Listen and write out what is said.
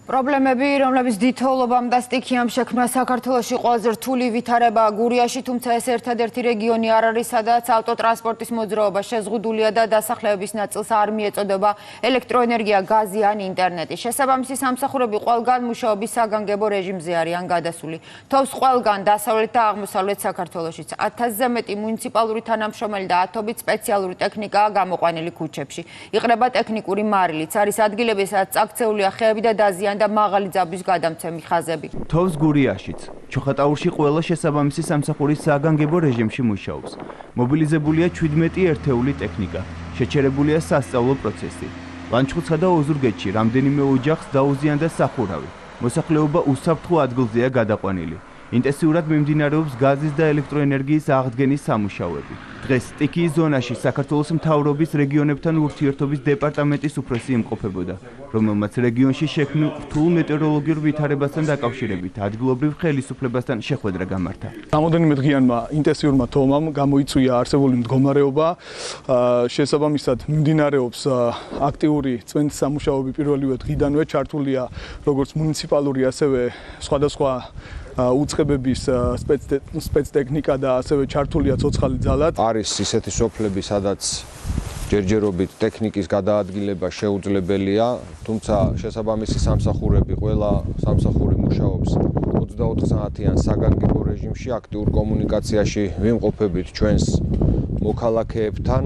პრობლემები, რომლებიც დიდთოვლობამ და სტიქიამ შექმნა საქართველოში ყველაზე რთული ვითარებაა გურიაში, თუმცა ეს ერთადერთი რეგიონი არ არის, სადაც ავტოტრანსპორტის მოძრაობა შეზღუდულია და დასახლებების ნაწილს არ მიეწოდება ელექტროენერგია, გაზი ან ინტერნეტი. შესაბამისი სამსახურები ყველგან მუშაობის საგანგებო რეჟიმზე არიან გადასული. თავს ყველგან დასავლეთ და აღმოსავლეთ საქართველოშიც 1000-ზე მეტი მუნიციპალური თანამშრომელი და 1000-ობით სპეციალური ტექნიკაა გამოყვანილი ქუჩებში. იყრება ტექნიკური მარილიც, არის ადგილები, სადაც წაქცეულია ხეები და დაზიან და მაღალი ძაბვის გადამცემი ხაზები. თავს გურიაშიც, ჩოხატაურში ყველა შესაბამისი სამსახურის საგანგებო რეჟიმში მუშაობს. მობილიზებულია 17 ერთეული ტექნიკა, შეჩერებულია სასწავლო პროცესი. ლანჩხუთსა და ოზურგეთში რამდენიმე ოჯახს დაუზიანდა სახურავი. მოსახლეობა უსაფრთხო ადგილზეა გადაყვანილი. ინტენსიურად მიმდინარეობს გაზის და ელექტროენერგიის აღდგენის სამუშაოები. დღეს სტიქიის ზონაში საქართველოს მთავრობის რეგიონებთან ურთიერთობის დეპარტამენტის უფროსი იმყოფებოდა, რომელმაც რეგიონში შექმნილ რთულ მეტეოროლოგიურ ვითარებასთან დაკავშირებით ადგილობრივ ხელისუფლებასთან შეხვედრა გამართა. Რამოდენიმე დღიანმა ინტენსიურმა თოვლამ გამოიწვია არსებული მდგომარეობა, შესაბამისად მიმდინარეობს აქტიური წვენის სამუშაოები პირველივე დღიდანვე ჩართულია როგორც მუნიციპალური, ასევე სხვადასხვა უწყებების სპეცტექნიკა და ასევე ჩართულია ცოცხალი ძალად. არის ისეთი სოფლები, სადაც ჯერჯერობით ტექნიკის გადაადგილება შეუძლებელია, თუმცა შესაბამისი სამსახურები, ყველა სამსახური მუშაობს 24 საათიან საგანგებო რეჟიმში, აქტიურ კომუნიკაციაში ვიმყოფებით ჩვენს მოქალაქეებთან.